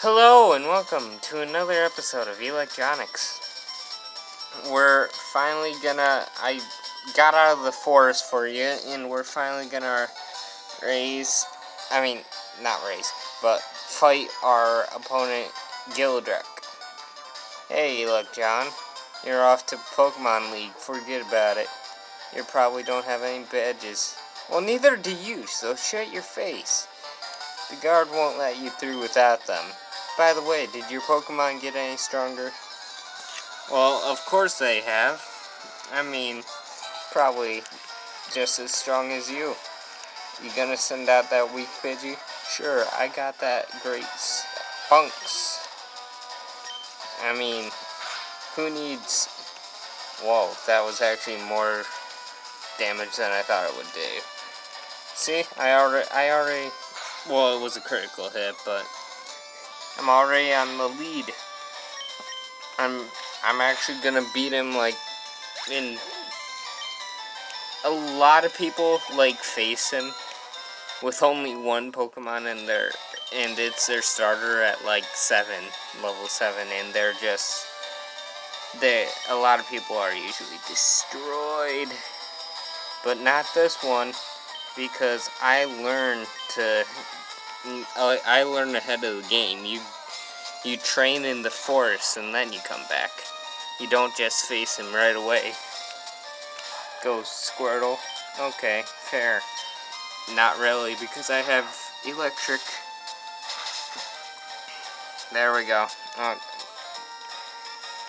Hello and welcome to another episode of Elecjonics. I got out of the forest for you, and we're finally gonna fight our opponent, Gildrak. Hey Elecjon, you're off to Pokemon League, forget about it. You probably don't have any badges. Well, neither do you, so shut your face. The guard won't let you through without them. By the way, did your Pokemon get any stronger? Well, of course they have. Probably just as strong as you. You gonna send out that weak Pidgey? Sure, I got that great Bunks. Who needs... Whoa, that was actually more damage than I thought it would do. See, I already... Well, it was a critical hit, but I'm already on the lead. I'm actually gonna beat him, in... A lot of people, face him with only one Pokemon and it's their starter at, level 7, and a lot of people are usually destroyed. But not this one, because I learned ahead of the game. You train in the forest and then you come back. You don't just face him right away. Go Squirtle. Okay, fair. Not really, because I have Electric. There we go.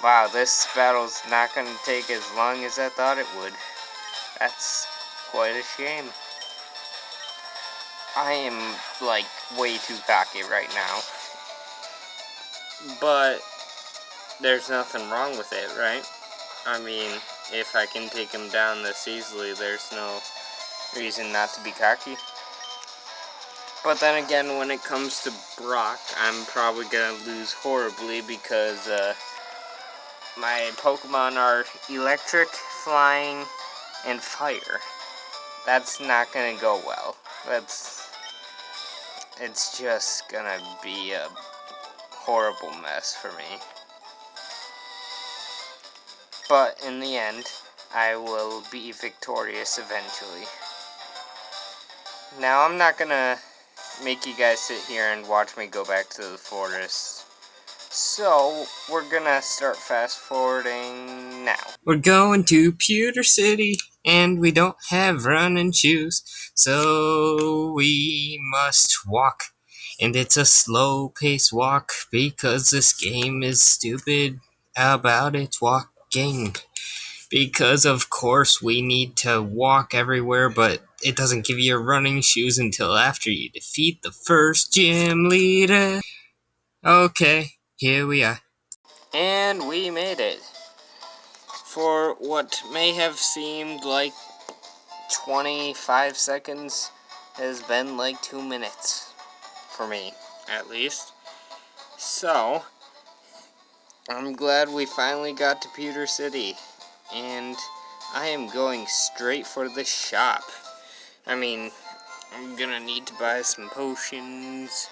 Wow, this battle's not going to take as long as I thought it would. That's quite a shame. I am, way too cocky right now. But there's nothing wrong with it, right? If I can take him down this easily, there's no reason not to be cocky. But then again, when it comes to Brock, I'm probably going to lose horribly because my Pokemon are Electric, Flying, and Fire. That's not going to go well. It's just going to be a horrible mess for me. But in the end, I will be victorious eventually. Now, I'm not gonna make you guys sit here and watch me go back to the forest. So, we're gonna start fast forwarding now. We're going to Pewter City, and we don't have running shoes, so we must walk. And it's a slow-paced walk, because this game is stupid about its walking. Because, of course, we need to walk everywhere, but it doesn't give you running shoes until after you defeat the first gym leader. Okay, here we are. And we made it. For what may have seemed like 25 seconds has been like 2 minutes. For me, at least. So, I'm glad we finally got to Pewter City. And I am going straight for the shop. I'm gonna need to buy some potions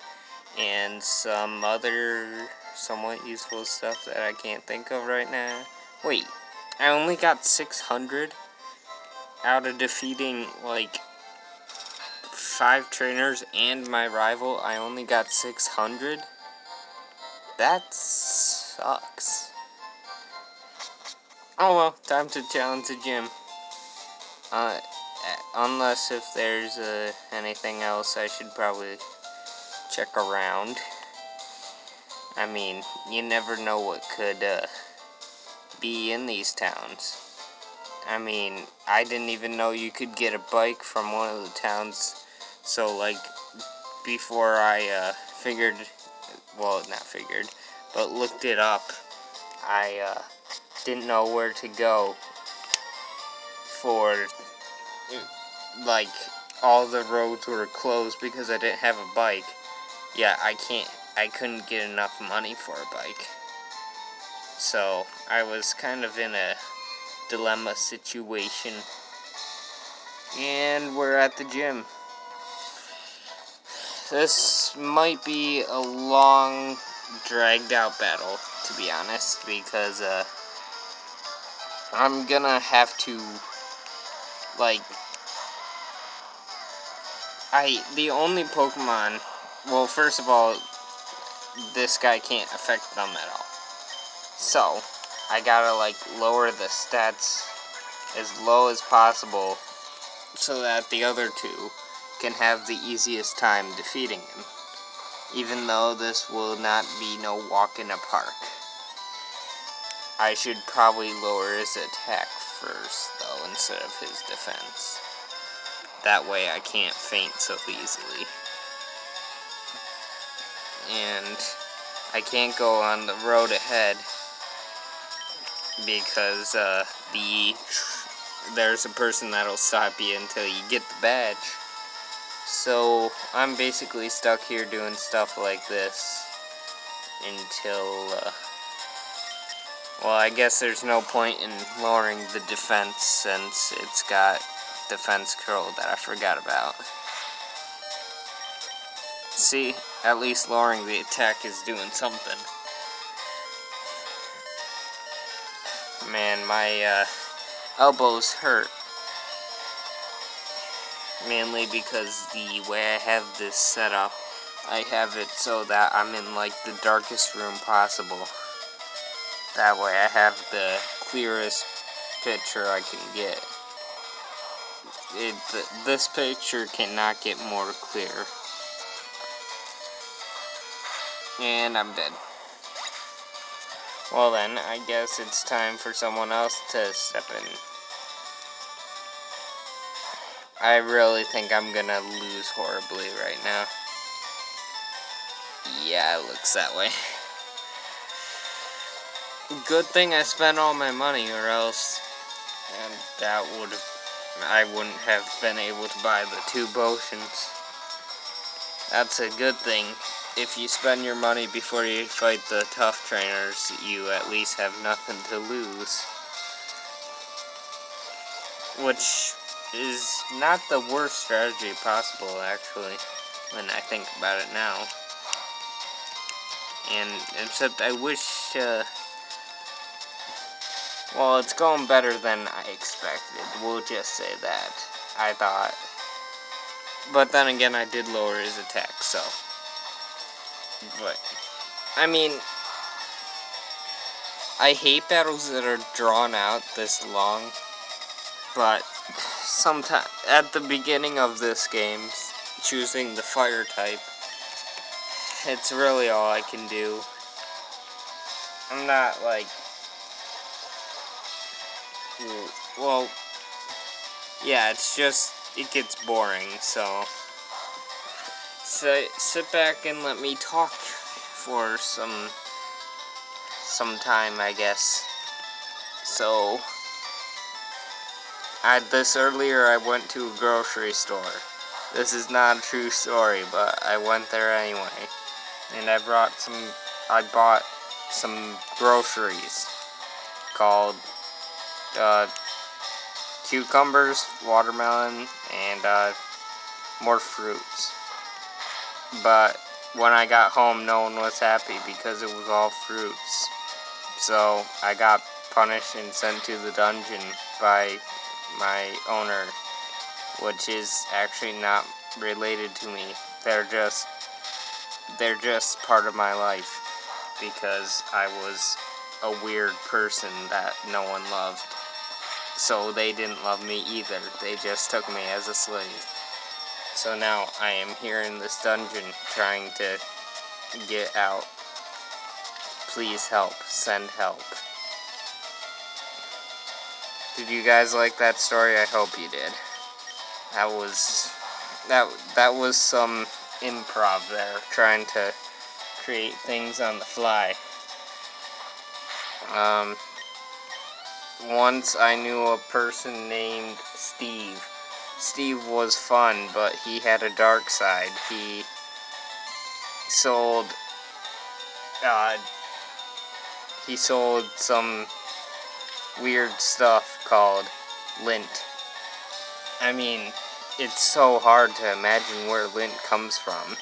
and some other somewhat useful stuff that I can't think of right now. Wait, I only got 600 out of defeating 5 trainers and my rival. I only got 600? That sucks. Oh well, time to challenge the gym. Unless if there's anything else, I should probably check around. You never know what could be in these towns. I didn't even know you could get a bike from one of the towns. So, before I looked it up, I didn't know where to go for, all the roads were closed because I didn't have a bike. Yeah, I couldn't get enough money for a bike. So, I was kind of in a dilemma situation. And we're at the gym. This might be a long dragged out battle, to be honest, because I'm gonna have to, like, the only Pokemon, well, first of all, this guy can't affect them at all. So, I gotta, like, lower the stats as low as possible so that the other two can have the easiest time defeating him. Even though this will not be no walk in a park. I should probably lower his attack first, though, instead of his defense. That way I can't faint so easily. And I can't go on the road ahead because there's a person that'll stop you until you get the badge. So I'm basically stuck here doing stuff like this until, well, I guess there's no point in lowering the defense since it's got defense curl that I forgot about. See, at least lowering the attack is doing something. Man, my elbows hurt. Mainly because the way I have this set up, I have it so that I'm in like the darkest room possible. That way I have the clearest picture I can get. This picture cannot get more clear. And I'm dead. Well then, I guess it's time for someone else to step in. I really think I'm gonna lose horribly right now. Yeah, it looks that way. Good thing I spent all my money, or else I wouldn't have been able to buy the 2 potions. That's a good thing. If you spend your money before you fight the tough trainers, you at least have nothing to lose. Which is not the worst strategy possible, actually, when I think about it now. And, except I wish, well, it's going better than I expected, we'll just say that, I thought. But then again, I did lower his attack, so. But, I mean, I hate battles that are drawn out this long, but sometimes, at the beginning of this game, choosing the fire type, it's really all I can do. I'm not like, well, yeah, it's just, it gets boring, so sit back and let me talk for some time, I guess. So, this earlier I went to a grocery store. This is not a true story, but I went there anyway. And I bought some groceries called cucumbers, watermelon, and more fruits. But when I got home, no one was happy because it was all fruits. So I got punished and sent to the dungeon by my owner, which is actually not related to me. They're just part of my life because I was a weird person that no one loved. So they didn't love me either. They just took me as a slave. So now I am here in this dungeon trying to get out. Please help. Send help. Did you guys like that story? I hope you did. That was some improv there, trying to create things on the fly. Once I knew a person named Steve. Steve was fun, but he had a dark side. He sold some weird stuff called lint. I mean, it's so hard to imagine where lint comes from.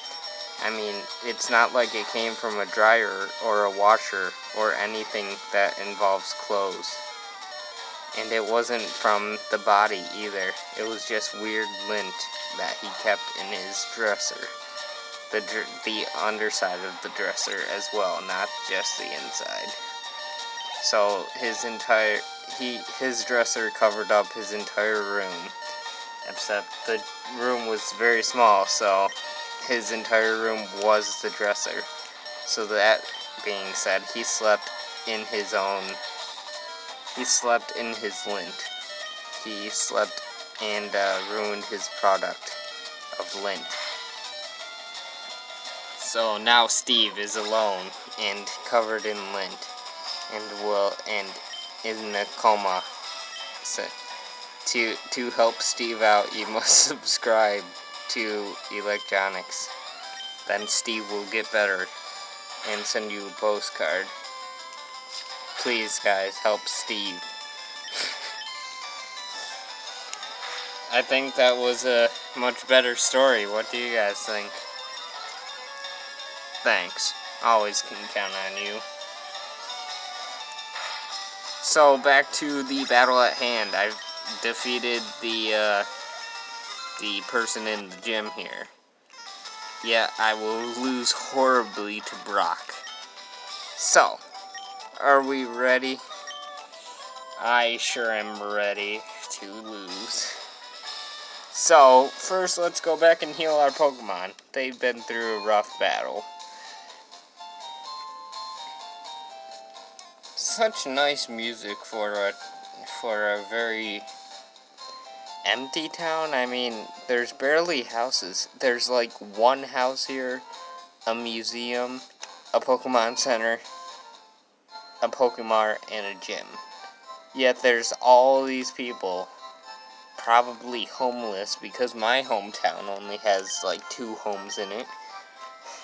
I mean, it's not like it came from a dryer or a washer or anything that involves clothes. And it wasn't from the body either. It was just weird lint that he kept in his dresser. The underside of the dresser as well, not just the inside. So his dresser covered up his entire room, except the room was very small, so his entire room was the dresser. So that being said, he slept in his lint. He slept and ruined his product of lint. So now Steve is alone and covered in lint and in a coma. So to help Steve out, you must subscribe to Elecjonics. Then Steve will get better and send you a postcard. Please, guys, help Steve. I think that was a much better story. What do you guys think? Thanks. Always can count on you. So, back to the battle at hand. I've defeated the person in the gym here. Yeah, I will lose horribly to Brock. So, are we ready? I sure am ready to lose. So, first let's go back and heal our Pokemon. They've been through a rough battle. Such nice music for a very empty town. I mean, there's barely houses. There's like one house here, a museum, a Pokemon Center, a Pokemart, and a gym. Yet there's all these people, probably homeless, because my hometown only has like 2 homes in it,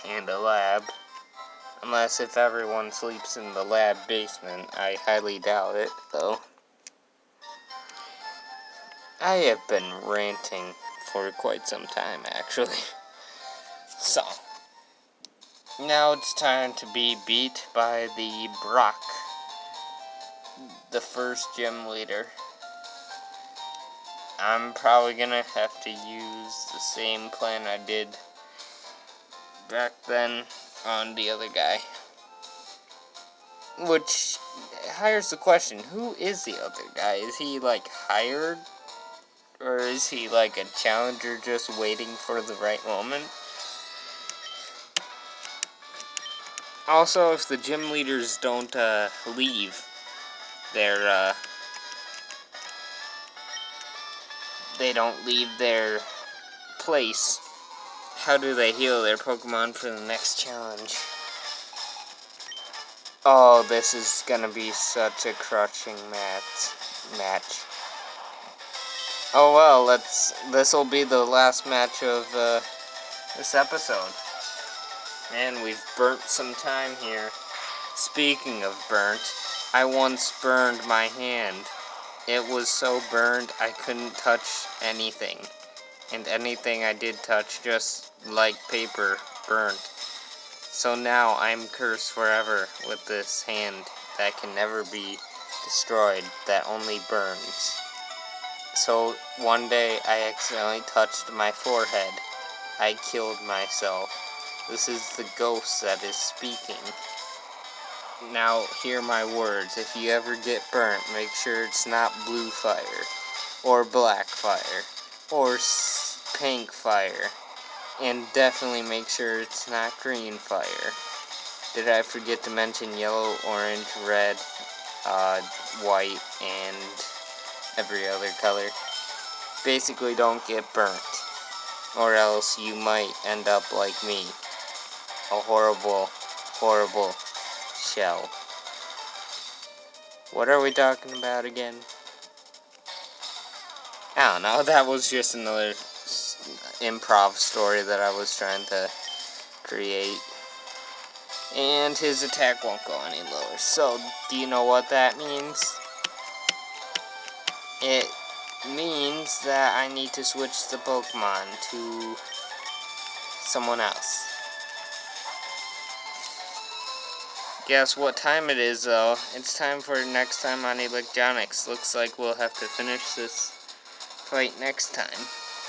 and a lab. Unless if everyone sleeps in the lab basement. I highly doubt it, though. I have been ranting for quite some time, actually. So, now it's time to be beat by the Brock, the first gym leader. I'm probably gonna have to use the same plan I did back then on the other guy. Which hires the question, who is the other guy? Is he like hired? Or is he like a challenger just waiting for the right moment? Also, if the gym leaders don't leave their place, how do they heal their Pokemon for the next challenge? Oh, this is gonna be such a crushing match. Oh well, this'll be the last match of this episode. Man, we've burnt some time here. Speaking of burnt, I once burned my hand. It was so burned I couldn't touch anything. And anything I did touch, just like paper, burnt. So now I'm cursed forever with this hand that can never be destroyed, that only burns. So one day I accidentally touched my forehead. I killed myself. This is the ghost that is speaking. Now hear my words. If you ever get burnt, make sure it's not blue fire, or black fire, or pink fire. And definitely make sure it's not green fire. Did I forget to mention yellow, orange, red, white, and every other color? Basically, don't get burnt, or else you might end up like me. A horrible, horrible shell. What are we talking about again? I don't know, that was just another improv story that I was trying to create. And his attack won't go any lower. So, do you know what that means? It means that I need to switch the Pokemon to someone else. Guess what time it is, though? It's time for next time on Elecjonics. Looks like we'll have to finish this fight next time.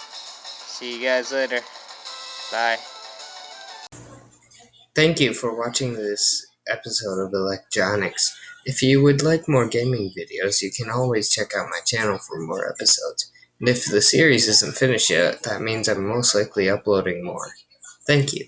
See you guys later. Bye. Thank you for watching this episode of Elecjonics. If you would like more gaming videos, you can always check out my channel for more episodes. And if the series isn't finished yet, that means I'm most likely uploading more. Thank you.